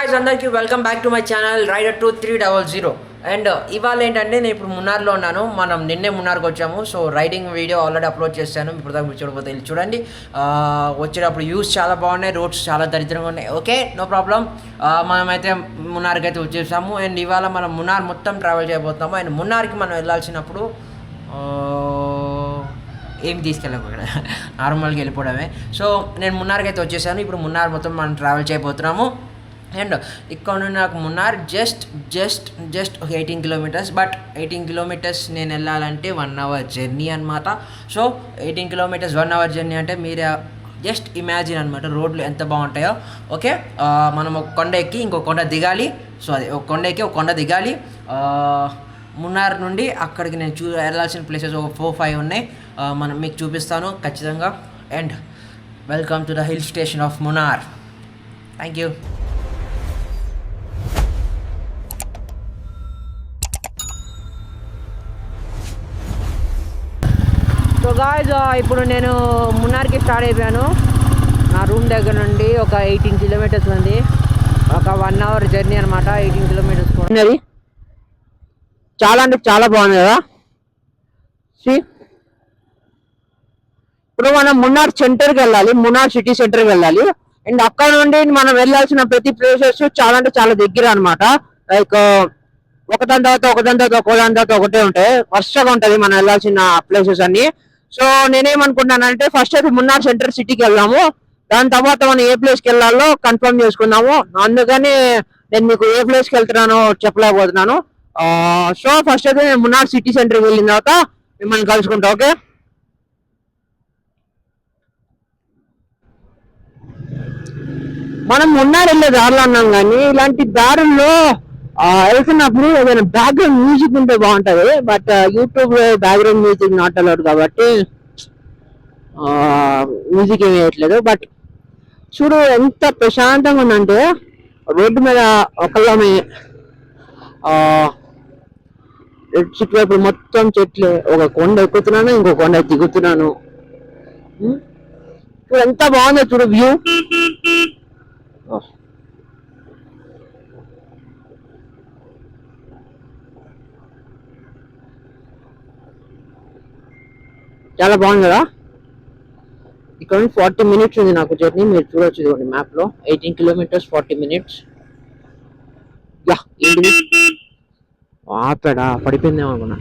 guys, అందరికీ welcome back to my channel rider 2300 and ఇవాళ ఏంటంటే నేను ఇప్పుడు మున్నార్లో ఉన్నాను. మనం నిన్నే మున్నార్కి వచ్చాము. So riding video already upload చేశాను. ఇప్పుడు దాకా మీరు చూడకపోతే వెళ్ళి చూడండి. వచ్చేటప్పుడు వ్యూస్ చాలా బాగున్నాయి, రోడ్స్ చాలా దరిద్రంగా ఉన్నాయి. Okay, no problem. మనమైతే మున్నార్కి అయితే వచ్చేసాము. అండ్ ఇవాళ మనం మున్నార్ మొత్తం ట్రావెల్ చేయబోతున్నాము. అండ్ మున్నార్కి మనం వెళ్ళాల్సినప్పుడు ఏం తీసుకెళ్ళకూడదు, నార్మల్గా వెళ్ళిపోవడమే. సో నేను మున్నార్కి అయితే వచ్చేసాను. ఇప్పుడు మున్నార్ మొత్తం మనం ట్రావెల్ చేయబోతున్నాము. అండ్ ఇక్కడ నుండి నాకు Munnar just 18 kilometres. But 18 kilometres నేను వెళ్ళాలంటే 1 అవర్ జర్నీ అనమాట. సో 18 కిలోమీటర్స్ 1 అవర్ జర్నీ అంటే మీరు జస్ట్ ఇమాజిన్ అనమాట రోడ్లు ఎంత బాగుంటాయో. ఓకే, మనం ఒక కొండ ఎక్కి ఇంకో కొండ దిగాలి. సో అది ఒక కొండ ఎక్కి ఒక కొండ దిగాలి. మున్నార్ నుండి అక్కడికి నేను వెళ్ళాల్సిన ప్లేసెస్ ఒక 4-5 ఉన్నాయి. మనం మీకు చూపిస్తాను ఖచ్చితంగా. And welcome to the hill station of Munnar. Thank you. So guys, ఇప్పుడు నేను మున్నార్కి స్టార్ట్ అయిపోయాను. నా రూమ్ దగ్గర నుండి ఒక 18 కిలోమీటర్స్ ఉంది. ఒక 1 అవర్ జర్నీ అనమాట. 18 కిలోమీటర్స్ కూడా చాలా అంటే చాలా బాగుంది కదా. ఇప్పుడు మనం మున్నార్ సెంటర్కి వెళ్ళాలి, మున్నార్ సిటీ సెంటర్కి వెళ్ళాలి. అండ్ అక్కడ నుండి మనం వెళ్ళాల్సిన ప్రతి ప్లేసెస్ చాలా అంటే చాలా దగ్గర అనమాట. లైక్ ఒకదాని తర్వాత ఒకటే ఉంటాయి. వరుసగా ఉంటుంది మనం వెళ్ళాల్సిన ప్లేసెస్ అన్ని. సో నేనేమనుకుంటున్నానంటే ఫస్ట్ అయితే మున్నార్ సెంటర్ సిటీకి వెళ్దాము. దాని తర్వాత మనం ఏ ప్లేస్కి వెళ్ళాలో కన్ఫర్మ్ చేసుకుందాము. అందుకని నేను మీకు ఏ ప్లేస్కి వెళ్తున్నానో చెప్పలేకపోతున్నాను. సో ఫస్ట్ అయితే నేను మున్నార్ సిటీ సెంటర్కి వెళ్ళిన తర్వాత మిమ్మల్ని కలుసుకుంటా. ఓకే, మనం మున్నార్ వెళ్ళే దారిలో అన్నాం, కానీ ఇలాంటి దారుల్లో వెళ్తున్నప్పుడు ఏదైనా బ్యాక్గ్రౌండ్ మ్యూజిక్ ఉంటే బాగుంటది. But YouTube background music not allowed కాబట్టి మ్యూజిక్ ఏమి వేయట్లేదు. బట్ చూడు ఎంత ప్రశాంతంగా ఉందంటే రోడ్డు మీద ఒకళ్ళమే, చుట్టువైపు మొత్తం చెట్లే. ఒక కొండ ఎక్కుతున్నాను, ఇంకో కొండ దిగుతున్నాను. చూడు ఎంత బాగుందో చూడు వ్యూ. చాలా బాగుంది కదా. ఇక్కడ నుంచి 40 మినిట్స్ ఉంది నాకు జర్నీ. మీరు చూడొచ్చు ఇదిగోండి మ్యాప్ లో. 18 కిలోమీటర్స్ 40 మినిట్స్. యా, ఏంటిది ఆపాడా, పడిపోయిందేమో అనుకున్నా.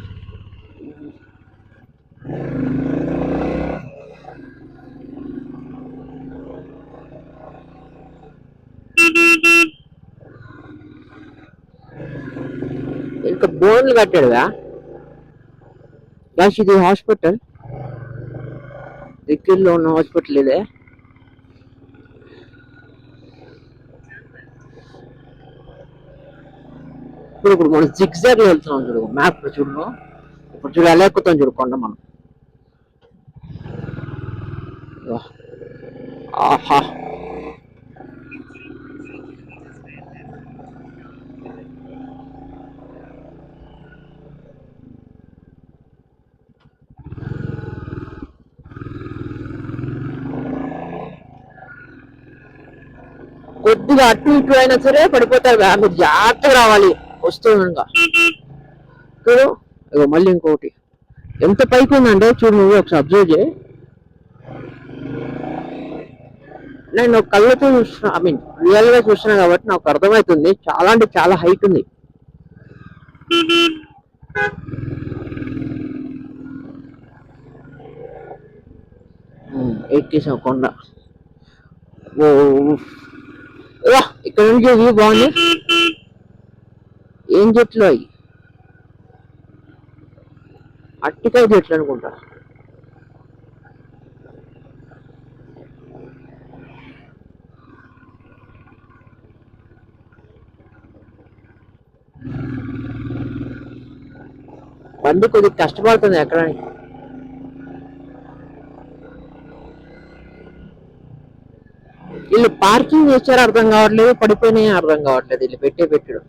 ఇంకా బోన్లు కట్టాడుగా. ఇది హాస్పిటల్, దగ్గరలో ఉన్న హాస్పిటల్ ఇదే. ఇప్పుడు మనం జిగ్జాగ్ వెళ్తున్నాం చూడు మ్యాప్ లో. చూడు ఇప్పుడు చూడు ఎలా ఎక్కుతాం చూడు కొండ మనం. ఆహా, కొద్దిగా అటు ఇటు అయినా సరే పడిపోతారు. మీరు జాగ్రత్తగా రావాలి వస్తుండగా. చూడు ఇగో మళ్ళీ ఇంకోటి ఎంత పైకి ఉందంటే చూడు, నువ్వు ఒకసారి అబ్జర్వ్ చేయి. నేను కళ్ళతో చూస్తున్నా, ఐ మీన్ రియల్ గా చూస్తున్నా కాబట్టి నాకు అర్థమవుతుంది. చాలా అంటే చాలా హైట్ ఉంది. ఎక్కేసాం కొండ. ఓ ఇక్కడ నుంచి వ్యూ బాగుంది. ఏం చెట్లు అవి? అట్టికాయ చెట్లు అనుకుంటా. బండి కొద్దిగా కష్టపడుతుంది ఎక్కడానికి. వీళ్ళు పార్కింగ్ చేశారో అర్థం కావట్లేదు, పడిపోయినాయో అర్థం కావట్లేదు వీళ్ళు పెట్టాడు.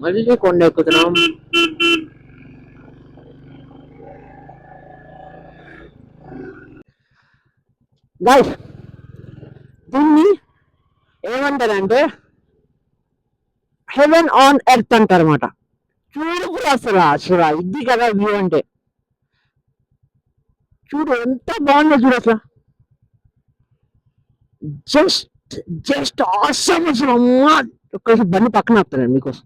మళ్ళీ కొండ ఎక్కుతున్నాం. గైస్ దీన్ని ఏమంటారంటే హెవెన్ ఆన్ ఎర్త్ అంటారు అనమాట. చూడు కూడా అసలు అసలు ఇది కదా వ్యూ అంటే. చూడు ఎంత బాగుందో చూడు అసలు. జస్ట్ జస్ట్ ఆసమ్ అసలు. అమ్మా ఒక్కసారి బండి పక్కన ఆపుతాను మీకోసం.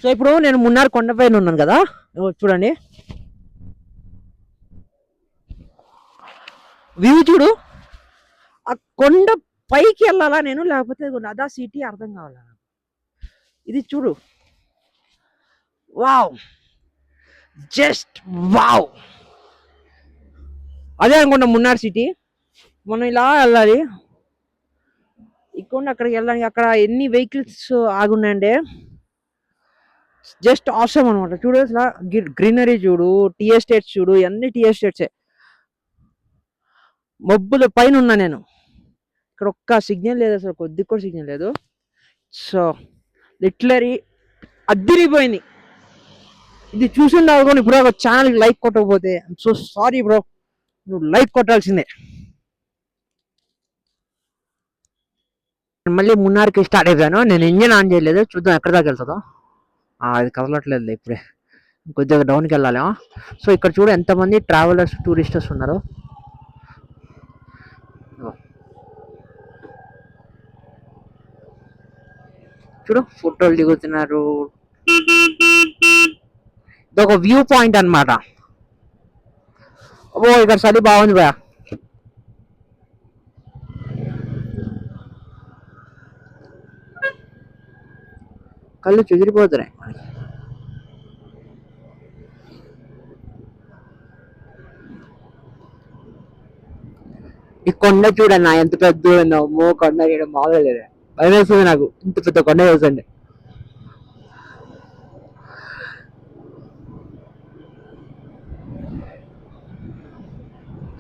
సో ఇప్పుడు నేను మున్నార్ కొండపైన ఉన్నాను కదా, చూడండి వ్యూ చూడు. ఆ కొండ పైకి వెళ్ళాలా నేను, లేకపోతే అదా సిటీ అర్థం కావాలా. ఇది చూడు, వావ్, జస్ట్ వావ్. అదే అనుకుంటా మున్నార్ సిటీ. మనం ఇలా వెళ్ళాలి, ఇక్కడ అక్కడికి వెళ్ళడానికి. అక్కడ ఎన్ని వెహికల్స్ ఆగున్నాయంటే జస్ట్ ఆసమ్ అనమాట. చూడు అసలు గ్రీనరీ చూడు, టీ ఎస్టేట్స్ చూడు, అన్ని టీ ఎస్టేట్సే. మబ్బుల పైన ఉన్నా నేను. ఇక్కడ ఒక్క సిగ్నల్ లేదు అసలు, కొద్ది కూడా సిగ్నల్ లేదు. సో లిటరరీ అద్దిరిపోయింది. ఇది చూసిండావు కూడా ఇప్పుడు ఒక ఛానల్కి లైక్ కొట్టకపోతే ఐమ్ సో సారీ బ్రో, నువ్వు లైక్ కొట్టాల్సిందే. మళ్ళీ మున్నార్కి స్టార్ట్ అయిపోయాను. నేను ఇంజిన్ ఆన్ చేయలేదు, చూద్దాం ఎక్కడ దాకా వెళ్తుందో. అది కదలట్లేదు ఇప్పుడే, కొద్దిగా డౌన్కి వెళ్ళాలి. సో ఇక్కడ చూడు ఎంతమంది ట్రావెలర్స్, టూరిస్టర్స్ ఉన్నారు. చూడు ఫోటోలు దిగుతున్నారు. ఇది ఒక వ్యూ పాయింట్ అనమాట. ఓ ఇక్కడ చలి బాగుంది బా. కళ్ళు చెదిరిపోతున్నాయి. ఈ కొండ చూడన్నా ఎంత పెద్ద ఉందో. అమ్మో కొండ చేయడం మామూలు లేదు, భయం వేస్తుంది నాకు ఇంత పెద్ద కొండ వేసండి.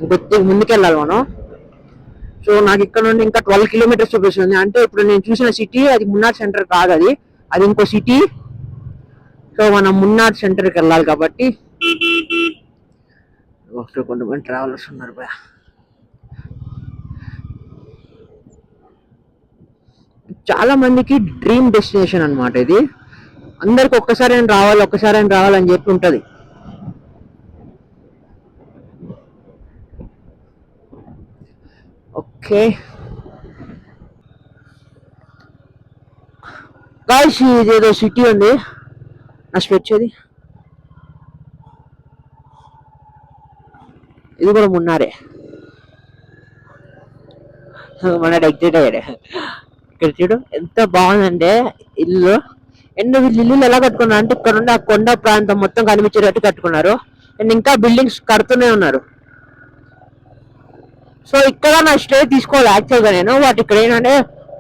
ఇంకొద్ది ముందుకెళ్ళాలి మనం. సో నాకు ఇక్కడ నుండి ఇంకా 12 కిలోమీటర్స్ చూపిస్తుంది. అంటే ఇప్పుడు నేను చూసిన సిటీ అది మున్నార్ సెంటర్ కాదు, అది అది ఇంకో సిటీ. సో మనం మున్నార్ సెంటర్కి వెళ్ళాలి కాబట్టి కొంతమంది ట్రావెలర్స్ ఉన్నారు బా. చాలా మందికి డ్రీమ్ డెస్టినేషన్ అనమాట ఇది. అందరికి ఒక్కసారి అని రావాలి, ఒక్కసారి అని రావాలని చెప్పి ఉంటది. ఓకే గాయ్స్, ఇదేదో సిటీ ఉంది నెక్స్ట్ వచ్చేది. ఇది కూడా మున్నారే. మన ఎగ్జిట్ అయ్యాడు. ఇక్కడ చూడు ఎంత బాగుందంటే ఇల్లు. అండ్ వీళ్ళు ఇల్లు ఎలా కట్టుకున్నారు అంటే ఇక్కడ నుండి ఆ కొండ ప్రాంతం మొత్తం కనిపించేటట్టు కట్టుకున్నారు. అండ్ ఇంకా బిల్డింగ్స్ కడుతూనే ఉన్నారు. సో ఇక్కడ నా స్టే తీసుకోవాలి యాక్చువల్గా నేను, బట్ ఇక్కడ ఏంటంటే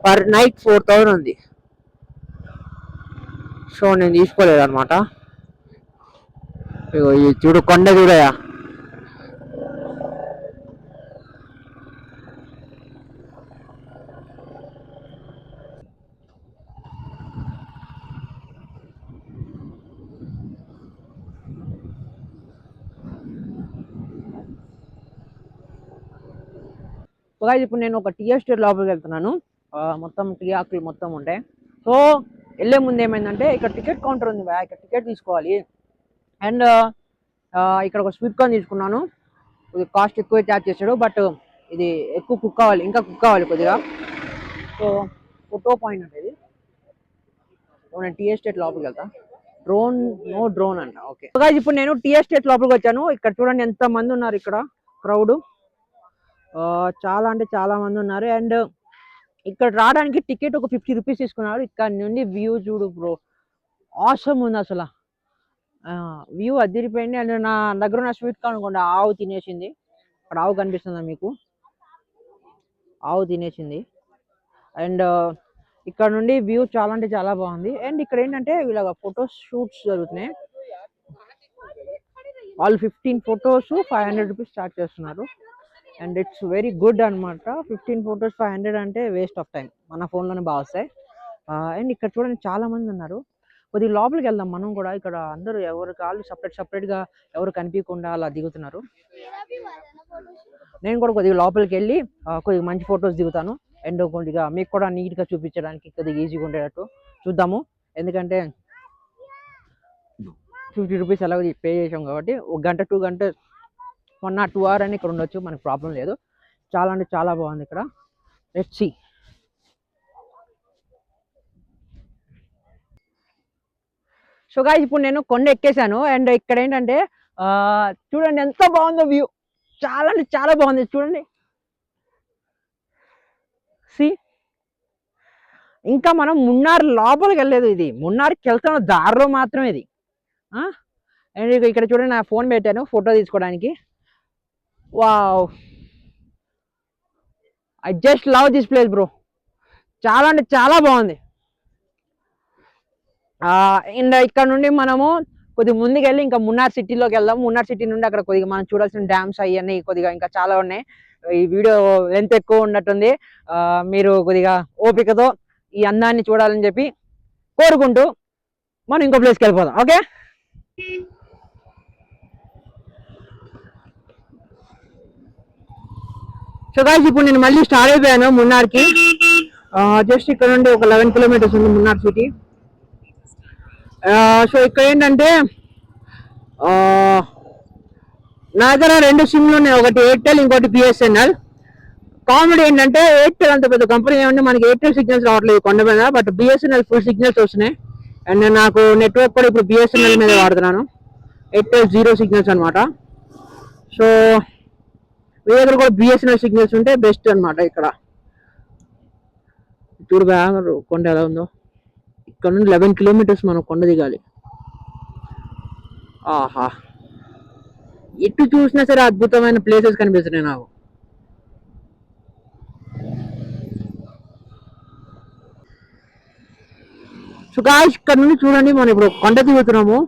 పర్ నైట్ 4000 ఉంది. సో నేను తీసుకోలేదు అనమాట. చూడు కొండ చూడయా. ఇప్పుడు నేను ఒక టీ ఎస్టేట్ లోపలికి వెళ్తున్నాను. మొత్తం టీ ఆకులు మొత్తం ఉంటాయి. సో వెళ్ళే ముందు ఏమైందంటే ఇక్కడ టికెట్ కౌంటర్ ఉంది, ఇక్కడ టికెట్ తీసుకోవాలి. అండ్ ఇక్కడ ఒక స్వీట్ కార్న్ తీసుకున్నాను. ఇది కాస్ట్ ఎక్కువ ఛార్జ్ చేశాడు, బట్ ఇది ఎక్కువ కుక్ కావాలి, ఇంకా కుక్ కావాలి కొద్దిగా. సో ఫోటో పాయింట్ అంటే ఇది. నేను టీ ఎస్టేట్ లోపలికి వెళ్తా. నో డ్రోన్ అంట. ఓకే ఇప్పుడు నేను టీ ఎస్టేట్ లోపలికి వచ్చాను. ఇక్కడ చూడండి ఎంత మంది ఉన్నారు, ఇక్కడ క్రౌడ్ చాలా అంటే చాలా మంది ఉన్నారు. అండ్ ఇక్కడ రావడానికి టికెట్ ఒక 50 రూపీస్ తీసుకున్నారు. ఇక్కడ నుండి వ్యూ చూడు బ్రో, ఆసమ్ ఉంది అసలు. వ్యూ అదిరిపోయింది. అండ్ నా దగ్గర ఉన్న స్వీట్ కార్న్ అనుకోండి ఆవు తినేసింది. అక్కడ ఆవు కనిపిస్తుందా మీకు? ఆవు తినేసింది. అండ్ ఇక్కడ నుండి వ్యూ చాలా అంటే చాలా బాగుంది. అండ్ ఇక్కడ ఏంటంటే ఇలాగ ఫోటో షూట్స్ జరుగుతున్నాయి. వాళ్ళు 15 ఫొటోస్ 500 రూపీస్ స్టార్ట్ చేస్తున్నారు. అండ్ ఇట్స్ వెరీ గుడ్ అనమాట. 15 ఫొటోస్ 500 అంటే వేస్ట్ ఆఫ్ టైం, మన ఫోన్లోనే బాగా వస్తాయి. అండ్ ఇక్కడ చూడండి చాలా మంది ఉన్నారు. కొద్దిగా లోపలికి వెళ్దాం మనం కూడా. ఇక్కడ అందరూ ఎవరు కాళ్ళు సపరేట్గా ఎవరు కనిపించకుండా అలా దిగుతున్నారు. నేను కూడా కొద్దిగా లోపలికి వెళ్ళి కొద్దిగా మంచి ఫొటోస్ దిగుతాను. అండ్ కొద్దిగా మీకు కూడా నీట్గా చూపించడానికి కొద్దిగా ఈజీగా ఉండేటట్టు చూద్దాము. ఎందుకంటే 50 రూపీస్ ఎలా పే చేసాం కాబట్టి 1 గంట 2 గంట 1 or 2 hours అని ఇక్కడ ఉండొచ్చు, మనకు ప్రాబ్లం లేదు. చాలా అంటే చాలా బాగుంది ఇక్కడ. Let's see. సో గాయ్స్ ఇప్పుడు నేను కొండ ఎక్కేసాను. అండ్ ఇక్కడ ఏంటంటే చూడండి ఎంత బాగుందో వ్యూ. చాలా అంటే చాలా బాగుంది చూడండి. సి ఇంకా మనం మున్నార్ లోపలికి వెళ్ళలేదు. ఇది మున్నార్కి వెళ్తున్న దారిలో మాత్రమే ఇది. అండ్ ఇక్కడ చూడండి నా ఫోన్ పెట్టాను ఫోటో తీసుకోవడానికి. Wow, I just love this place bro. చాలా అంటే చాలా బాగుంది. అండ్ ఇక్కడ నుండి మనము కొద్దిగా ముందుకెళ్ళి ఇంకా మున్నార్ సిటీలోకి వెళ్దాం. మున్నార్ సిటీ నుండి అక్కడ కొద్దిగా మనం చూడాల్సిన డ్యామ్స్ అవన్నీ కొద్దిగా ఇంకా చాలా ఉన్నాయి. ఈ వీడియో లెంత్ ఎక్కువ ఉన్నట్టుంది. మీరు కొద్దిగా ఓపికతో ఈ అందాన్ని చూడాలని చెప్పి కోరుకుంటూ మనం ఇంకో ప్లేస్కి వెళ్ళిపోదాం. ఓకే. సో గాయ్స్ ఇప్పుడు నేను మళ్ళీ స్టార్ట్ అయిపోయాను మున్నార్కి. జస్ట్ ఇక్కడ నుండి ఒక 11 కిలోమీటర్స్ ఉంది మున్నార్ సిటీ. సో ఇక్కడ ఏంటంటే నా దగ్గర 2 సిమ్లు ఉన్నాయి, ఒకటి ఎయిర్టెల్ ఇంకోటి బిఎస్ఎన్ఎల్. కామెడీ ఏంటంటే ఎయిర్టెల్ అంత పెద్ద కంపెనీ ఏమంటే మనకి ఎయిర్టెల్ సిగ్నల్స్ రావట్లేదు కొండ మీద, బట్ బిఎస్ఎన్ఎల్ ఫుల్ సిగ్నల్స్ వస్తున్నాయి. అండ్ నాకు నెట్వర్క్ కూడా ఇప్పుడు బిఎస్ఎన్ఎల్ మీద వాడుతున్నాను. ఎయిర్టెల్ 0 సిగ్నల్స్ అనమాట. సో మీ దగ్గర కూడా బిఎస్ఎన్ఎల్ సిగ్నల్స్ ఉంటే బెస్ట్ అనమాట. ఇక్కడ చూడు కొండ ఎలా ఉందో. ఇక్కడ నుండి 11 కిలోమీటర్స్ మనం కొండ దిగాలి. ఆహా, ఎటు చూసినా సరే అద్భుతమైన ప్లేసెస్ కనిపిస్తున్నాయి నాకు. సో గాయ్స్ ఇక్కడ నుండి చూడండి మనం ఇప్పుడు కొండ దిగుతున్నాము.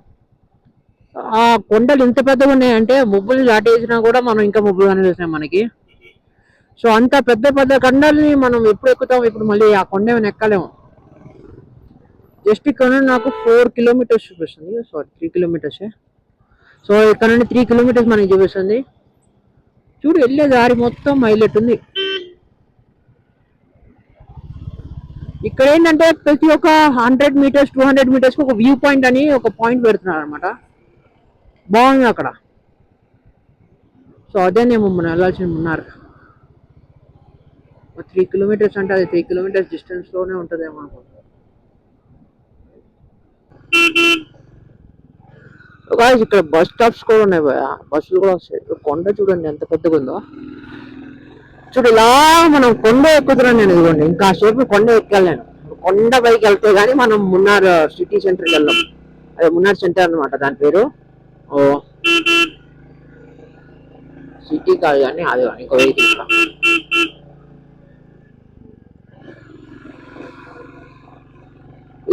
ఆ కొండలు ఇంత పెద్దగా ఉన్నాయంటే ముగ్గులు దాటేసినా కూడా మనం ఇంకా ముగ్గులు కనిపిస్తున్నాయి మనకి. సో అంత పెద్ద పెద్ద కొండల్ని మనం ఎప్పుడు ఎక్కుతాం, ఇప్పుడు మళ్ళీ ఆ కొండ ఏమైనా ఎక్కలేము. జస్ట్ ఇక్కడ నుండి నాకు 4 కిలోమీటర్స్ చూపిస్తుంది. Sorry 3 kilometres. సో ఇక్కడ నుండి 3 కిలోమీటర్స్ మనకి చూపిస్తుంది. చూడు వెళ్ళే దారి మొత్తం హైలైట్ ఉంది. ఇక్కడ ఏంటంటే ప్రతి ఒక్క 100 మీటర్స్ 200 మీటర్స్కి ఒక వ్యూ పాయింట్ అని ఒక పాయింట్ పెడుతున్నారు అనమాట. బాగుంది అక్కడ. సో అదేనేమో మనం వెళ్ళాల్సిన మున్నారు. 3 కిలోమీటర్స్ అంటే అది 3 కిలోమీటర్స్ డిస్టెన్స్లోనే ఉంటుందేమో అనుకుంటున్నాను. ఇక్కడ బస్ స్టాప్స్ కూడా ఉన్నాయి, బస్సులు కూడా వస్తాయి. కొండ చూడండి ఎంత పెద్దగా ఉందో. చూడు ఇలా మనం కొండ ఎక్కుతున్నాం. నేను ఇదిగోండి ఇంకా సేపు కొండ ఎక్కాలి. నేను కొండ పైకి వెళ్తే గానీ మనం మున్నార్ సిటీ సెంటర్కి వెళ్దాం. అదే మున్నార్ సెంటర్ అనమాట దాని పేరు. ఓ సిటీ కాదు కానీ అది ఇంకో వెహికల్.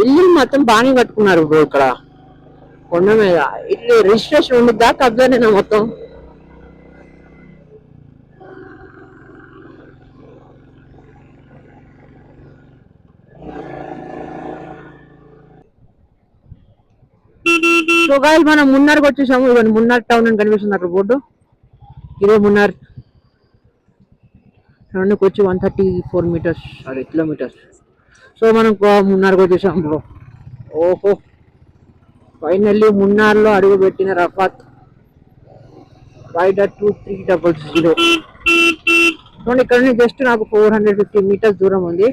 ఇల్లు మొత్తం బాగానే కట్టుకున్నారు బ్రో ఇక్కడ కొండ మీద. ఇల్లు రిజిస్ట్రేషన్ ఉండిద్దా కబ్జానేనా మొత్తం? సో గాయ్స్ మనం మున్నార్కి వచ్చేసాము. ఇవన్నీ మున్నార్ టౌన్ అని కనిపిస్తుంది అక్కడ బోర్డు. ఇదే మున్నార్ టౌన్కి వచ్చి 134 మీటర్స్ అదే కిలోమీటర్స్. సో మనం మున్నార్కి వచ్చేసాం బ్రో. ఓహో, ఫైనల్లీ మున్నార్లో అడుగు పెట్టిన రఫాత్. రైడర్ 2300. చూడండి ఇక్కడ నుంచి జస్ట్ నాకు 450 మీటర్స్ దూరం ఉంది.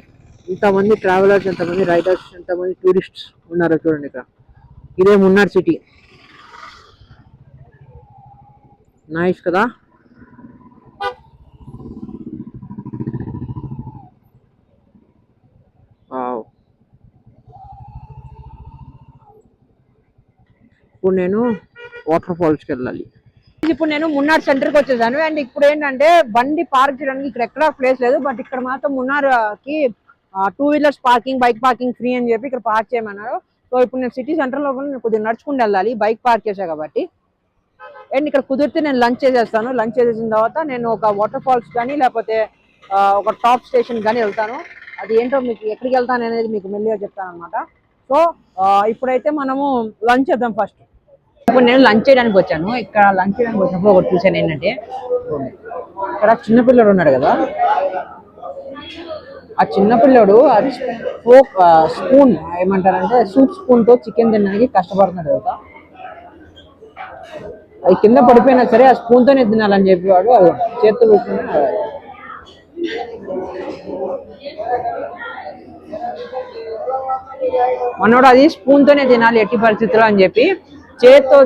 ఇంతమంది ట్రావెలర్స్, ఎంతమంది రైడర్స్, ఎంతమంది టూరిస్ట్స్ ఉన్నారో చూడండి ఇక్కడ. ఇదే మున్నార్ సిటీ. నైస్ కదా. ఇప్పుడు నేను వాటర్ ఫాల్స్కి వెళ్ళాలి. ఇప్పుడు నేను మున్నార్ సెంటర్కి వచ్చేసాను. అండ్ ఇప్పుడు ఏంటంటే బండి పార్క్ చేయడానికి ఇక్కడ ఎక్కడా ప్లేస్ లేదు, బట్ ఇక్కడ మాత్రం మున్నార్కి 2 wheelers parking, bike parking free అని చెప్పి ఇక్కడ పార్క్ చేయమన్నారు. సో ఇప్పుడు నేను సిటీ సెంటర్లో కొద్దిగా నడుచుకుంటూ వెళ్ళాలి, బైక్ పార్క్ చేసా కాబట్టి. అండ్ ఇక్కడ కుదిరితే నేను లంచ్ చేసేస్తాను. లంచ్ చేసేసిన తర్వాత నేను ఒక వాటర్ ఫాల్స్ కానీ లేకపోతే ఒక టాప్ స్టేషన్ కానీ వెళ్తాను. అది ఏంటో మీకు ఎక్కడికి వెళ్తాను అనేది మీకు మెల్లిగా చెప్తాను అనమాట. సో ఇప్పుడైతే మనము లంచ్ చేద్దాం ఫస్ట్. ఇప్పుడు నేను లంచ్ చేయడానికి వచ్చాను. ఇక్కడ లంచ్ చేయడానికి వచ్చినప్పుడు ఒకటి చూసాను ఏంటంటే, ఇక్కడ చిన్నపిల్లడు ఉన్నాడు కదా, ఆ చిన్నపిల్లడు స్పూన్ ఏమంటారంటే సూప్ స్పూన్ తో చికెన్ తినడానికి కష్టపడుతున్నాడు కదా. అది కింద పడిపోయినా సరే ఆ స్పూన్ తోనే తినాలని చెప్పేవాడు. అది చేత్తో పెట్టుకుని మనోడు అది స్పూన్ తోనే తినాలి ఎట్టి పరిస్థితుల్లో అని చెప్పి చేత్తో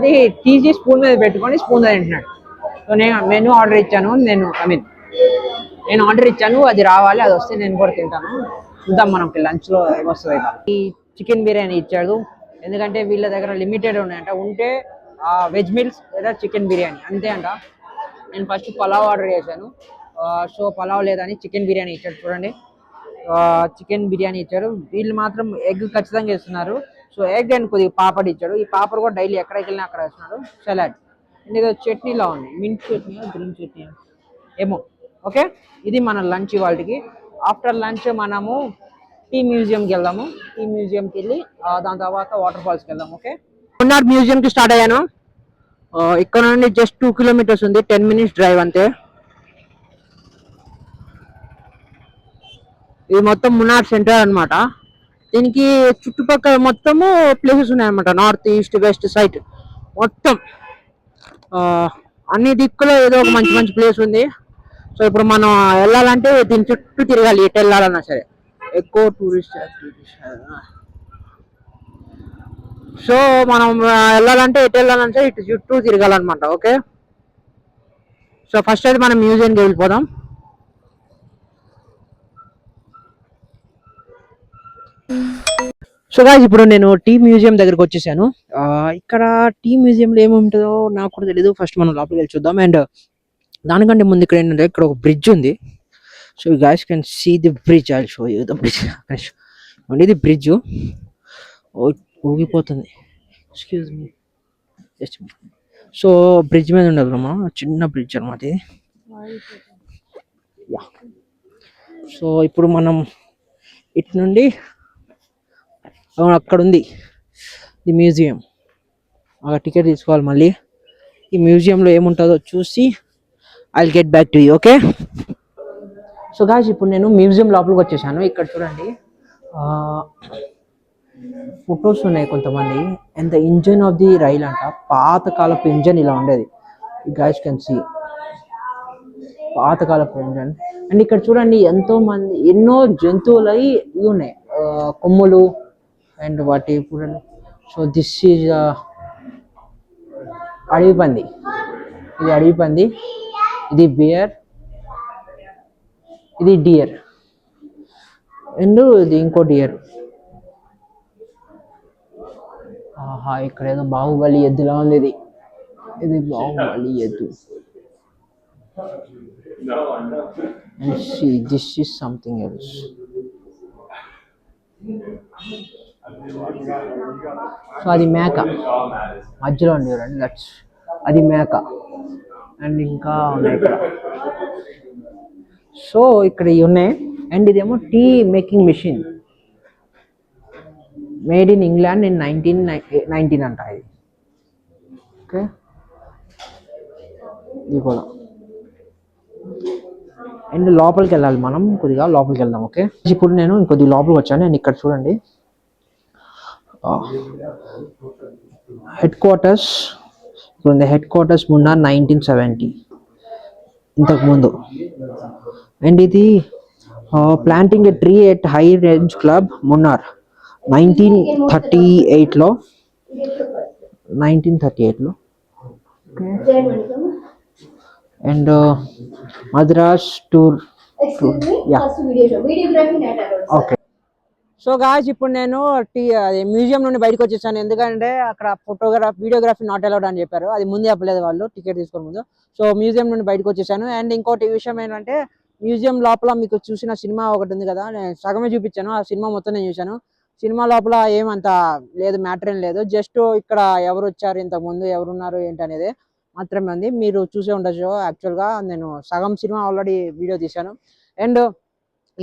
తీసి స్పూన్ మీద పెట్టుకొని స్పూన్ తో తింటున్నాడు. సో నేను మెనూ ఆర్డర్ ఇచ్చాను. నేను ఆర్డర్ ఇచ్చాను, అది రావాలి, అది వస్తే నేను కూడా తింటాను. చూద్దాం మనకి లంచ్ లో ఏమొస్తుంది. ఈ చికెన్ బిర్యానీ ఇచ్చాడు, ఎందుకంటే వీళ్ళ దగ్గర లిమిటెడ్ ఉన్నాయంట. ఉంటే వెజ్ మీల్స్ లేదా చికెన్ బిర్యానీ అంతే అంట. నేను ఫస్ట్ పలావ్ ఆర్డర్ చేశాను. సో పలావ్ లేదని చికెన్ బిర్యానీ ఇచ్చాడు. చూడండి, చికెన్ బిర్యానీ ఇచ్చారు. వీళ్ళు మాత్రం ఎగ్ ఖచ్చితంగా ఇస్తున్నారు. సో ఎగ్ అండ్ కొద్దిగా పాపడ్ ఇచ్చాడు. ఈ పాపడ్ కూడా డైలీ ఎక్కడికి వెళ్ళినా అక్కడ వేస్తున్నాడు. సలాడ్ అండ్ ఏదో చట్నీలా ఉంది, మింట్ చట్నీ, గ్రీన్ చట్నీ ఏమో. ఓకే, ఇది మన లంచ్ ఇవాళకి. ఆఫ్టర్ లంచ్ మనము టీ మ్యూజియంకి వెళ్దాము. టీ మ్యూజియంకి వెళ్ళి దాని తర్వాత వాటర్ ఫాల్స్కి వెళ్దాం. ఓకే, మున్నార్ మ్యూజియంకి స్టార్ట్ అయ్యాను. ఇక్కడ నుండి జస్ట్ 2 కిలోమీటర్స్ ఉంది, 10 minutes డ్రైవ్ అంతే. ఇది మొత్తం మున్నార్ సెంటర్ అన్నమాట. దీనికి చుట్టుపక్కల మొత్తము ప్లేసెస్ ఉన్నాయన్నమాట. నార్త్ ఈస్ట్ వెస్ట్ సైడ్ మొత్తం అన్ని దిక్కులో ఏదో ఒక మంచి మంచి ప్లేస్ ఉంది. సో ఇప్పుడు మనం వెళ్ళాలంటే దీని చుట్టూ తిరగాలి, ఎటు వెళ్ళాలన్నా సరే. ఎక్కువ టూరిస్ట్ సో మనం వెళ్ళాలంటే ఎటు వెళ్ళాలన్నా సరే ఇటు చుట్టూ తిరగాలన్నమాట. ఓకే, సో ఫస్ట్ అయితే మనం మ్యూజియంకి వెళ్ళిపోదాం. సో గాయ్స్, ఇప్పుడు నేను టీ మ్యూజియం దగ్గరకు వచ్చేసాను. ఇక్కడ టీ మ్యూజియంలో ఏముంటుందో నాకు కూడా తెలీదు. ఫస్ట్ మనం లోపలికి వెళ్ళి చూద్దాం. అండ్ దానికంటే ముందు ఇక్కడ ఏంటంటే ఇక్కడ ఒక బ్రిడ్జ్ ఉంది. So you guys can see the bridge. I show you the bridge. ఇది బ్రిడ్జ్ ఊగిపోతుంది. Excuse me, just. So bridge మీద ఉండదు మనం, చిన్న బ్రిడ్జ్ అనమాట ఇది. యా, సో ఇప్పుడు మనం ఇటు నుండి అక్కడ ఉంది ఈ మ్యూజియం. అక్కడ టికెట్ తీసుకోవాలి మళ్ళీ. ఈ మ్యూజియంలో ఏముంటుందో చూసి I'll get back to you. Okay, so guys, ఇప్పుడు నేను మ్యూజియం లోపలికి వచ్చేసాను. ఇక్కడ చూడండి, ఫొటోస్ ఉన్నాయి కొంతమంది. And the engine of the rail అంట, పాతకాలపు ఇంజన్ ఇలా ఉండేది. యు గైస్ కెన్ సీ పాతకాలపు ఇంజన్. అండ్ ఇక్కడ చూడండి ఎన్నో జంతువులవి ఇవి ఉన్నాయి, కొమ్ములు అండ్ వాటి చూడండి. సో దిస్ ఈజ్ అడవి పంది. ఇది అడవి పంది, ఇది బియర్, ఇది డియర్, అండ్ ఇది ఇంకో డియర్. ఆహా, ఇక్కడ ఏదో బాహుబలి ఎద్దులా ఉంది. ఇది బాహుబలి ఎద్దు. And see, this is something else. So అది మేక మధ్యలో ఉంది చూడండి, దట్స్ అది మేక. అండ్ ఇంకా ఉన్నాయి ఇక్కడ. సో ఇక్కడ ఇవి ఉన్నాయి. అండ్ ఇదేమో tea making machine, made in England in 1919 అంట ఇది. ఓకే, ఇది కూడా. అండ్ లోపలికి వెళ్ళాలి మనం, కొద్దిగా లోపలికి వెళ్దాం. ఓకే, ఇప్పుడు నేను ఇంకొద్ది లోపలికి వచ్చాను. నేను ఇక్కడ చూడండి, హెడ్ క్వార్టర్స్. ఇప్పుడు హెడ్ క్వార్టర్స్ మున్నార్ 1970 ఇంతకుముందు. అండ్ ఇది planting a tree at high range club Munnar 1938లో. And Madras tour. Okay, so guys, ఇప్పుడు నేను మ్యూజియం నుండి బయటకు వచ్చేసాను. ఎందుకంటే అక్కడ వీడియోగ్రఫీ నాట్ అలౌడ్ అని చెప్పారు. అది ముందే చెప్పలేదు వాళ్ళు టికెట్ తీసుకునే ముందు. సో మ్యూజియం నుండి బయటకు వచ్చేసాను. అండ్ ఇంకోటి విషయం ఏంటంటే, మ్యూజియం లోపల మీకు చూసిన సినిమా ఒకటి ఉంది కదా, నేను సగమే చూపించాను. ఆ సినిమా మొత్తం నేను చూశాను. సినిమా లోపల ఏమంత లేదు, మ్యాటర్ ఏం లేదు. జస్ట్ ఇక్కడ ఎవరు వచ్చారు ఇంతకుముందు, ఎవరున్నారు ఏంటి అనేది మాత్రమే ఉంది. మీరు చూసే ఉండొచ్చు. యాక్చువల్గా నేను సగం సినిమా ఆల్రెడీ వీడియో తీశాను. అండ్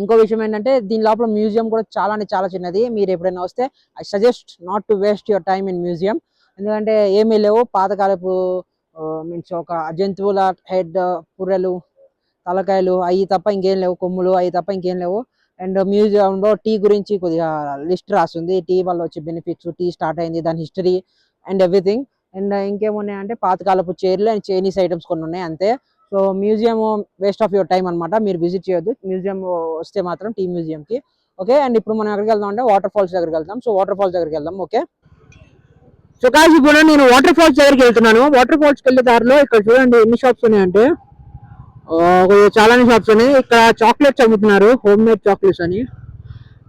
ఇంకో విషయం ఏంటంటే దీని లోపల మ్యూజియం కూడా చాలా అంటే చాలా చిన్నది. మీరు ఎప్పుడైనా వస్తే I suggest not to waste your time in museum. ఎందుకంటే ఏమీ లేవు, పాతకాలపు మీన్స్ ఒక జంతువుల హెడ్, పుర్రెలు, తలకాయలు అవి తప్ప ఇంకేం లేవు, కొమ్ములు అవి తప్ప ఇంకేం లేవు. అండ్ మ్యూజియంలో టీ గురించి కొద్దిగా లిస్ట్ రాస్తుంది. టీ వల్ల వచ్చే బెనిఫిట్స్, టీ స్టార్ట్ అయింది, దాని హిస్టరీ అండ్ ఎవ్రీథింగ్. అండ్ ఇంకేమున్నాయంటే పాతకాలపు చైర్లు అండ్ చైనీస్ ఐటమ్స్ కొన్ని ఉన్నాయి అంతే. So museum waste of your time అనమాట, మీరు విజిట్ చేయొద్దు మ్యూజియం వస్తే మాత్రం, టీ మ్యూజియంకి. ఓకే, అండ్ ఇప్పుడు మనం ఎక్కడికి వెళ్దాం అంటే వాటర్ ఫాల్స్ దగ్గరికి వెళ్దాం. సో వాటర్ ఫాల్స్ దగ్గరికి వెళ్దాం. ఓకే, సో గాయ్స్ ఇప్పుడు నేను వాటర్ ఫాల్స్ దగ్గరికి వెళ్తున్నాను. వాటర్ ఫాల్స్కి వెళ్ళే దారిలో ఇక్కడ చూడండి ఎన్ని షాప్స్ ఉన్నాయంటే చాలానే షాప్స్ ఉన్నాయి. ఇక్కడ చాక్లెట్స్ అమ్ముతున్నారు, హోమ్ మేడ్ చాక్లెట్స్ అని.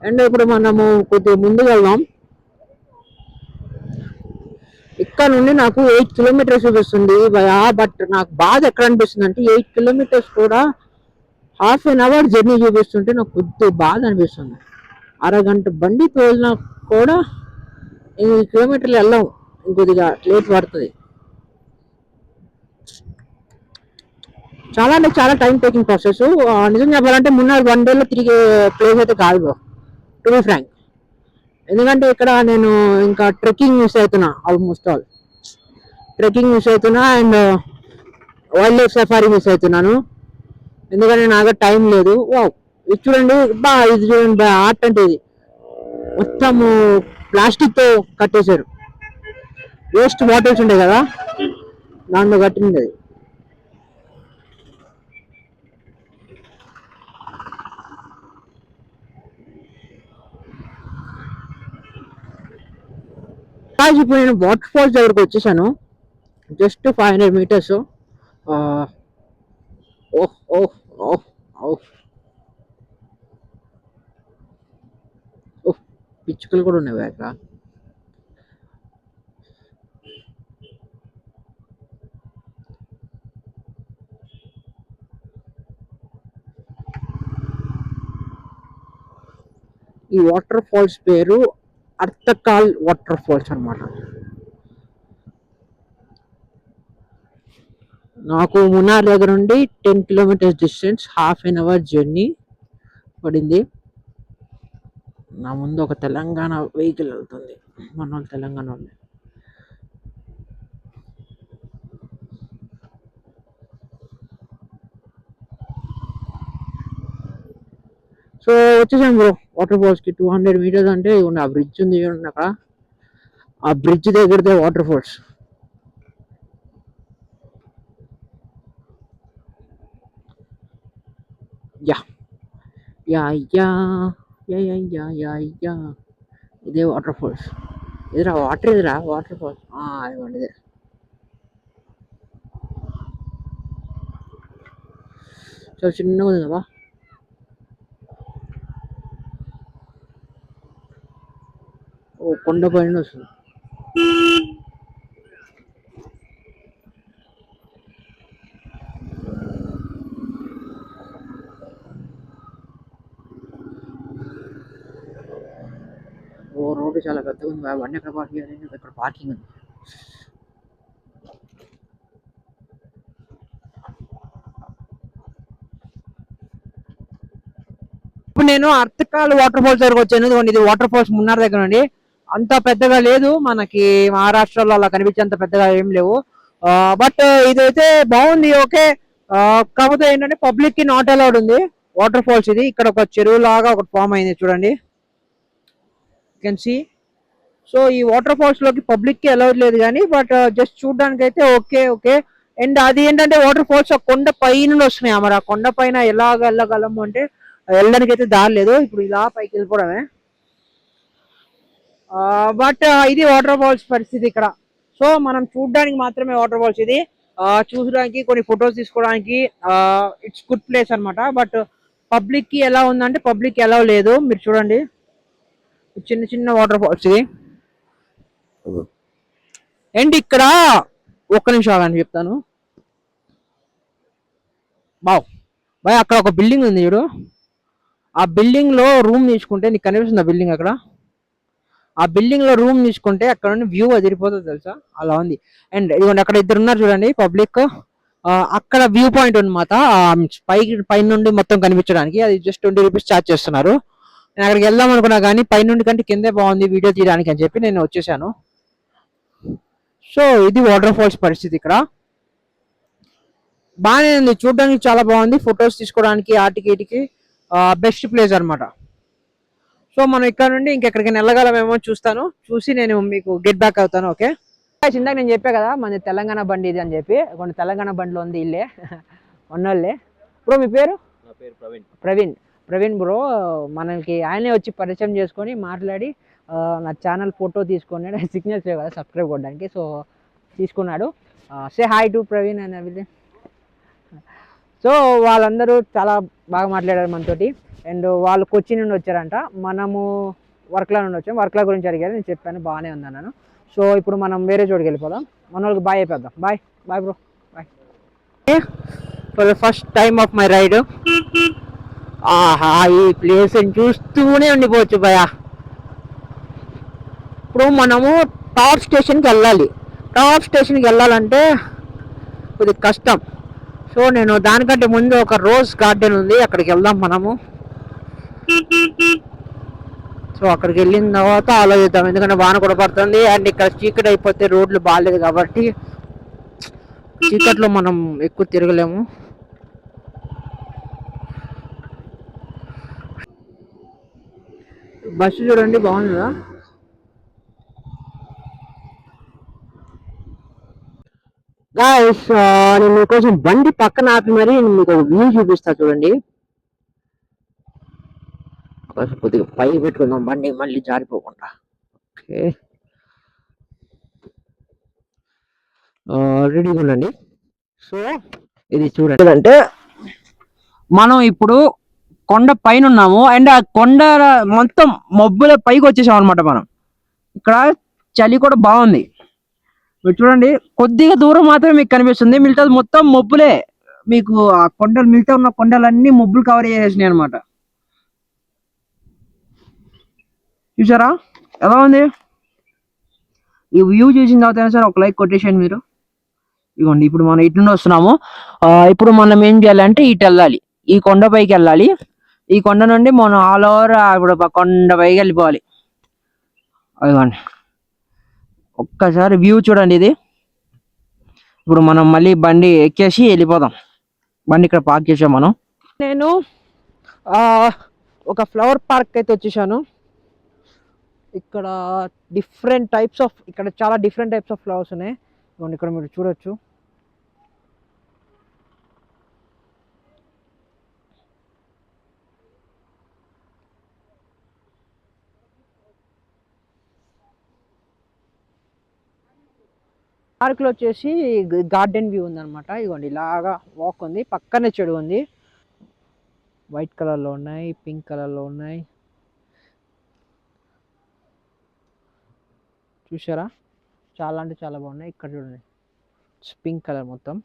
అండ్ ఇప్పుడు మనము కొద్దిగా ముందుకు వెళ్దాం. ఇక్కడ నుండి నాకు 8 కిలోమీటర్స్ చూపిస్తుంది భయా. బట్ నాకు బాధ ఎక్కడ అనిపిస్తుంది అంటే 8 కిలోమీటర్స్ కూడా హాఫ్ అన్ అవర్ జర్నీ చూపిస్తుంటే నాకు కొద్దిగా బాధ అనిపిస్తుంది. అరగంట బండి తోలినా కూడా 8 కిలోమీటర్లు వెళ్ళాం, ఇంకొద్దిగా లేట్ పడుతుంది. చాలా అంటే చాలా టైం టేకింగ్ ప్రాసెస్. నిజం చెప్పాలంటే మున్నార్ 1 డేలో తిరిగే ప్లేస్ అయితే కాదు బ్రో, టు బి ఫ్రాంక్. ఎందుకంటే ఇక్కడ నేను ఇంకా ట్రెక్కింగ్ మిస్ అవుతున్నా, ఆల్మోస్ట్ ఆల్ ట్రెక్కింగ్ మిస్ అవుతున్నా. And wild life safari miss అవుతున్నాను, ఎందుకంటే నాకు టైం లేదు. వావ్, ఇది చూడండి బా, ఇది చూడండి బా, ఆర్ట్ అంటే ఇది మొత్తము ప్లాస్టిక్తో కట్టేశారు. వేస్ట్ బాటిల్స్ ఉంటాయి కదా, దాంట్లో కట్టింది అది. ఇప్పుడు నేను వాటర్ ఫాల్స్ దగ్గరకు వచ్చేసాను, జస్ట్ 500 meters. ఓహ్ ఓహ్ ఓహ్ ఓహ్ ఓహ్, పిచ్చుకలు కూడా ఉన్నాయి అక్కడ. ఈ వాటర్ ఫాల్స్ పేరు అర్తకాల్ వాటర్ ఫాల్స్ అనమాట. నాకు మున్నార్ దగ్గర నుండి 10 kilometers distance, half an hour journey పడింది. నా ముందు ఒక తెలంగాణ వెహికల్ వెళ్తుంది, మన వాళ్ళు తెలంగాణ వాళ్ళు. సో వచ్చేసాం బ్రో వాటర్ ఫాల్స్ కి. 200 meters అంటే ఆ బ్రిడ్జ్ ఉంది చూడండి అక్కడ, ఆ బ్రిడ్జ్ దగ్గరదే waterfalls. Yeah yeah yeah yeah yeah yeah yeah yeah, ఇదే వాటర్ ఫాల్స్. ఎదురా వాటర్, ఎదురా వాటర్ ఫాల్స్, ఇవ్వండి ఇదే. చాలా చిన్నగా ఉంది కదా. ఓ కొండ పైన వస్తుంది. ఓ రోడ్డు చాలా పెద్దగా ఉంది, బండి ఎక్కడ పార్క్ చేయాలి, ఇక్కడ పార్కింగ్ ఉంది. ఇప్పుడు నేను అర్తకాల్ వాటర్ ఫాల్స్ దగ్గరకు వచ్చాను. ఇది వాటర్ ఫాల్స్ మున్నార్ దగ్గర నుండి. అంత పెద్దగా లేదు, మనకి మహారాష్ట్రలో అలా కనిపించేంత పెద్దగా ఏం లేవు. బట్ ఇదైతే బాగుంది. ఓకే, కాకపోతే ఏంటంటే పబ్లిక్ కి నాట్ అలౌడ్ ఉంది వాటర్ ఫాల్స్ ఇది. ఇక్కడ ఒక చెరువు లాగా ఒక ఫామ్ అయింది చూడండి, కెన్ సీ. సో ఈ వాటర్ ఫాల్స్ లోకి పబ్లిక్ కి అలౌడ్ లేదు కానీ, బట్ జస్ట్ చూడడానికి అయితే ఓకే ఓకే. అండ్ అది ఏంటంటే వాటర్ ఫాల్స్ ఆ కొండ పైన వస్తున్నాయి. మరి ఆ కొండ పైన ఎలాగ వెళ్ళగలము అంటే వెళ్ళడానికి అయితే దారి లేదు, ఇప్పుడు ఇలా పైకి వెళ్ళిపోవడమే. బట్ ఇది వాటర్ ఫాల్స్ పరిస్థితి ఇక్కడ. సో మనం చూడడానికి మాత్రమే వాటర్ ఫాల్స్ ఇది, చూసడానికి కొన్ని ఫొటోస్ తీసుకోవడానికి ఇట్స్ గుడ్ ప్లేస్ అనమాట. బట్ పబ్లిక్ కి ఎలా ఉందంటే పబ్లిక్ ఎలా లేదు. మీరు చూడండి చిన్న చిన్న వాటర్ ఫాల్స్ ఇది. అండ్ ఇక్కడ ఒక్క నిమిషం ఆగండి చెప్తాను. బావ్ బాయ్, అక్కడ ఒక బిల్డింగ్ ఉంది చూడు, ఆ బిల్డింగ్ లో రూమ్ తీసుకుంటే నీకు కనిపిస్తుంది ఆ బిల్డింగ్ అక్కడ. ఆ బిల్డింగ్ లో రూమ్ తీసుకుంటే అక్కడ నుండి వ్యూ అదిరిపోతుంది తెలుసా, అలా ఉంది. అండ్ ఇదిగోండి అక్కడ ఇద్దరు ఉన్నారు చూడండి పబ్లిక్, అక్కడ వ్యూ పాయింట్ అనమాట. పై నుండి మొత్తం కనిపించడానికి అది జస్ట్ 20 రూపీస్ ఛార్జ్ చేస్తున్నారు. నేను అక్కడికి వెళ్దాం అనుకున్నా కానీ పై నుండి కంటే కిందే బాగుంది వీడియో తీయడానికి అని చెప్పి నేను వచ్చేసాను. సో ఇది వాటర్ ఫాల్స్ పరిస్థితి ఇక్కడ. బాగానే ఉంది, చూడడానికి చాలా బాగుంది, ఫొటోస్ తీసుకోవడానికి ఆటికి ఇటికి బెస్ట్ ప్లేస్ అనమాట. సో మనం ఇక్కడ నుండి ఇంకెక్కడికైనా వెళ్ళగలమేమో చూస్తాను, చూసి నేను మీకు గెట్ బ్యాక్ అవుతాను. ఓకే, ఇందాక నేను చెప్పా కదా మన తెలంగాణ బండి ఇది అని చెప్పి, కొన్ని తెలంగాణ బండిలో ఉంది ఇల్లే ఉన్నోళ్ళే. బ్రో మీ పేరు? నా పేరు ప్రవీణ్. ప్రవీణ్ బ్రో, మనకి ఆయనే వచ్చి పరిచయం చేసుకొని మాట్లాడి నా ఛానల్ ఫోటో తీసుకున్నాడు, సిగ్నల్స్ లేవు కదా సబ్స్క్రైబ్ కొట్టడానికి, సో తీసుకున్నాడు. Say hi to Praveen and everything. So వాళ్ళందరూ చాలా బాగా మాట్లాడారు మనతోటి. అండ్ వాళ్ళు కొచ్చి నుండి వచ్చారంట, మనము వర్క్లా నుండి వచ్చాము. వర్క్లా గురించి అడిగారు, నేను చెప్పాను బాగానే ఉంది అన్నాను. సో ఇప్పుడు మనం వేరే చోటుకి వెళ్ళిపోదాం, మన వాళ్ళకి బాయ్ అయిపోద్దాం. Bye bro, bye. For the first time of my ride, ఆహా ఈ ప్లేస్ చూస్తూనే ఉండిపోవచ్చు భయ. ఇప్పుడు మనము టాప్ స్టేషన్కి వెళ్ళాలి. టాప్ స్టేషన్కి వెళ్ళాలంటే కొద్దిగా కష్టం. సో నేను దానికంటే ముందు ఒక రోజ్ గార్డెన్ ఉంది, అక్కడికి వెళ్దాం మనము. సో అక్కడికి వెళ్ళిన తర్వాత ఆలోచిద్దాం, ఎందుకంటే వాన కూడా పడుతుంది అండ్ ఇక్కడ చీకటి అయిపోతే రోడ్లు బాగాలేదు కాబట్టి చీకట్లో మనం ఎక్కువ తిరగలేము. బస్సు చూడండి బాగుందా. గాయ్స్ నేను మీకోసం బండి పక్కన ఆపి మరి మీకు వ్యూ చూపిస్తా చూడండి. కొద్దిగా పై పెట్టుకుందాం బండి మళ్ళీ జారిపోకుండా. ఓకే రెడీగా ఉండండి. సో ఇది చూడండి, అంటే మనం ఇప్పుడు కొండ పైన ఉన్నాము అండ్ ఆ కొండ మొత్తం మబ్బుల పైకి వచ్చేసాం అనమాట. మనం ఇక్కడ చలి కూడా బాగుంది. మీరు చూడండి కొద్దిగా దూరం మాత్రమే మీకు కనిపిస్తుంది, మిగతా మొత్తం మబ్బులే. మీకు ఆ కొండలు, మిగతా ఉన్న కొండలన్నీ మబ్బులు కవర్ చేసేసినాయి అనమాట. చూసారా ఎలా ఉంది? ఈ వ్యూ చూసిన తర్వాత సార్ ఒక లైక్ కొట్టేసాను మీరు. ఇదిగోండి ఇప్పుడు మనం ఇటు నుండి వస్తున్నాము. ఇప్పుడు మనం ఏం చేయాలంటే ఇటు వెళ్ళాలి, ఈ కొండ పైకి వెళ్ళాలి. ఈ కొండ నుండి మనం ఆల్ ఓవర్ ఇప్పుడు కొండ పైకి వెళ్ళిపోవాలి. అదిగోండి ఒక్కసారి వ్యూ చూడండి ఇది. ఇప్పుడు మనం మళ్ళీ బండి ఎక్కేసి వెళ్ళిపోదాం. బండి ఇక్కడ పార్క్ చేసాం మనం. నేను ఒక ఫ్లవర్ పార్క్ అయితే వచ్చేసాను. ఇక్కడ చాలా డిఫరెంట్ టైప్స్ ఆఫ్ ఫ్లవర్స్ ఉన్నాయి. ఇక్కడ మీరు చూడొచ్చు. పార్క్ లో వచ్చేసి గార్డెన్ వ్యూ ఉందన్నమాట. ఇదిగోండి ఇలాగా వాక్ ఉంది, పక్కనే చెడు ఉంది. వైట్ కలర్ లో ఉన్నాయి, పింక్ కలర్ లో ఉన్నాయి. చూసారా చాలా అంటే చాలా బాగున్నాయి. ఇక్కడ చూడండి పింక్ కలర్ మొత్తం.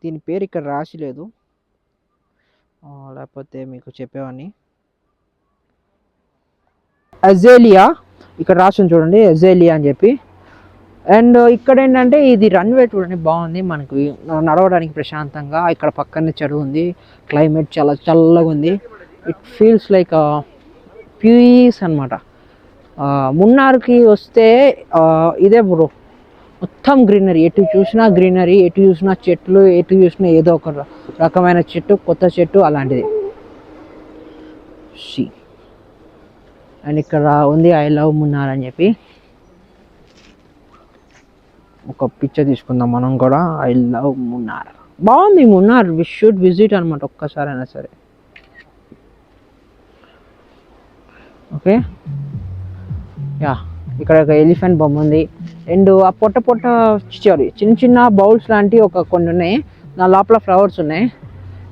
దీని పేరు ఇక్కడ రాసి లేదు, లేకపోతే మీకు చెప్పేవాడిని. అజేలియా ఇక్కడ రాసి చూడండి, అజేలియా అని చెప్పి. అండ్ ఇక్కడ ఏంటంటే ఇది రన్వే చూడండి బాగుంది, మనకి నడవడానికి ప్రశాంతంగా. ఇక్కడ పక్కనే చెరువు ఉంది, క్లైమేట్ చాలా చల్లగా ఉంది. ఇట్ ఫీల్స్ లైక్ పీస్ అనమాట. మున్నార్కి వస్తే ఇదే బ్రో, మొత్తం గ్రీనరీ, ఎటు చూసినా గ్రీనరీ, ఎటు చూసినా చెట్లు, ఎటు చూసినా ఏదో ఒక రకమైన చెట్టు, కొత్త చెట్టు అలాంటిది. అండ్ ఇక్కడ ఉంది ఐ లవ్ మున్నార్ అని చెప్పి ఒక పిక్చర్ తీసుకుందాం మనం కూడా. ఐ లవ్ మున్నార్, బాగుంది మున్నార్, వి షుడ్ విజిట్ అనమాట ఒక్కసారైనా సరే. ఓకే యా, ఇక్కడ ఒక ఎలిఫెంట్ బొమ్మ ఉంది. అండ్ ఆ పొట్ట చిన్న చిన్న బౌల్స్ లాంటి కొన్ని ఉన్నాయి, దాని లోపల ఫ్లవర్స్ ఉన్నాయి.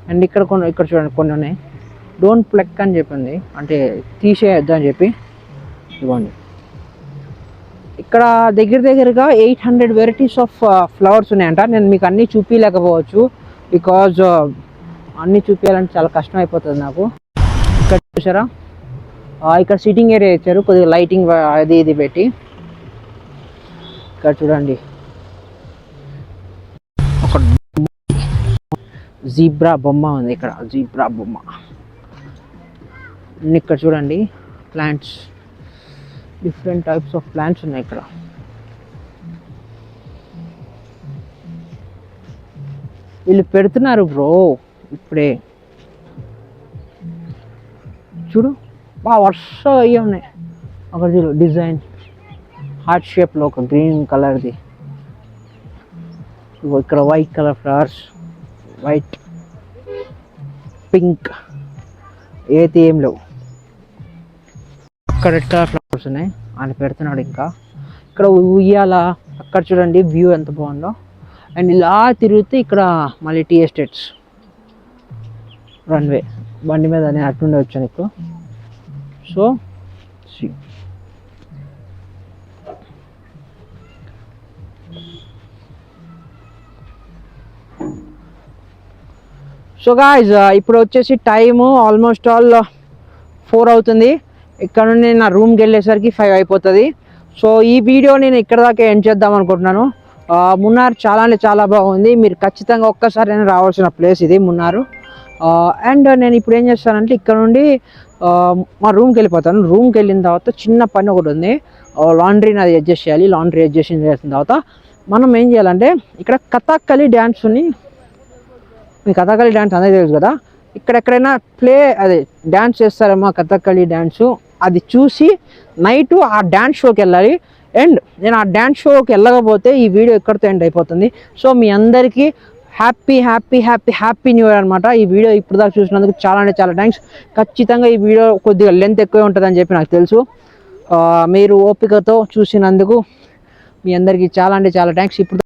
అండ్ ఇక్కడ చూడండి కొన్ని ఉన్నాయి. డోంట్ ప్లక్ అని చెప్పింది, అంటే తీసేయద్దు అని చెప్పి. ఇవ్వండి ఇక్కడ దగ్గరగా 800 వెరైటీస్ ఆఫ్ ఫ్లవర్స్ ఉన్నాయంట. నేను మీకు అన్నీ చూపించలేకపోవచ్చు, బికాజ్ అన్నీ చూపించాలంటే చాలా కష్టం అయిపోతుంది నాకు. ఇక్కడ చూసారా ఇక్కడ సిట్టింగ్ ఏరియా ఇచ్చారు, కొద్దిగా లైటింగ్ అది ఇది పెట్టి. ఇక్కడ చూడండి ఒక జీబ్రా బొమ్మ ఉంది, ఇక్కడ జీబ్రా బొమ్మ. ఇక్కడ చూడండి plants, different types of plants ఉన్నాయి ఇక్కడ. వీళ్ళు పెడుతున్నారు బ్రో ఇప్పుడే, చూడు బాగా వర్ష అయ్యి ఉన్నాయి. అక్కడ చూడు డిజైన్ హార్ట్ షేప్లో ఒక గ్రీన్ కలర్ది. ఇక్కడ white colour flowers, white pink ఏది ఏం లేవు. అక్కడ రెడ్ కలర్ ఫ్లవర్స్ ఉన్నాయి, ఆయన పెడుతున్నాడు. ఇంకా ఇక్కడ ఉయ్యాల, అక్కడ చూడండి వ్యూ ఎంత బాగుందో. అండ్ ఇలా తిరిగితే ఇక్కడ మళ్ళీ టీ ఎస్టేట్స్ రన్వే, బండి మీద నేను అట్టుండే వచ్చాను ఇప్పుడు. సో సో గాయ్స్ ఇప్పుడు వచ్చేసి టైము ఆల్మోస్ట్ ఆల్ 4 అవుతుంది. ఇక్కడ నుండి నా రూమ్కి వెళ్ళేసరికి 5 అయిపోతుంది. సో ఈ వీడియో నేను ఇక్కడ దాకా ఎండ్ చేద్దాం అనుకుంటున్నాను. మున్నార్ చాలా అంటే చాలా బాగుంది, మీరు ఖచ్చితంగా ఒక్కసారి రావాల్సిన ప్లేస్ ఇది మున్నారు. అండ్ నేను ఇప్పుడు ఏం చేస్తానంటే ఇక్కడ నుండి మా రూమ్కి వెళ్ళిపోతాను. రూమ్కి వెళ్ళిన తర్వాత చిన్న పని ఒకటి ఉంది, లాండ్రీని అది అడ్జస్ట్ చేయాలి. లాండ్రీ అడ్జస్ట్ చేసిన తర్వాత మనం ఏం చేయాలంటే ఇక్కడ కథాకళి డ్యాన్స్ని, మీ కథాకళి డ్యాన్స్ అనేది తెలుసు కదా, ఇక్కడ ఎక్కడైనా అదే డ్యాన్స్ చేస్తారేమో కథాకళి డ్యాన్సు, అది చూసి నైటు ఆ డ్యాన్స్ షోకి వెళ్ళాలి. అండ్ నేను ఆ డ్యాన్స్ షోకి వెళ్ళకపోతే ఈ వీడియో ఎక్కడితో ఎండ్ అయిపోతుంది. సో మీ అందరికీ happy happy happy happy new year అనమాట. ఈ వీడియో ఇప్పుడు దాకా చూసినందుకు చాలా అంటే చాలా థ్యాంక్స్. ఖచ్చితంగా ఈ వీడియో కొద్దిగా లెంత్ ఎక్కువే ఉంటుందని చెప్పి నాకు తెలుసు. మీరు ఓపికతో చూసినందుకు మీ అందరికీ చాలా అంటే చాలా థ్యాంక్స్. ఇప్పుడు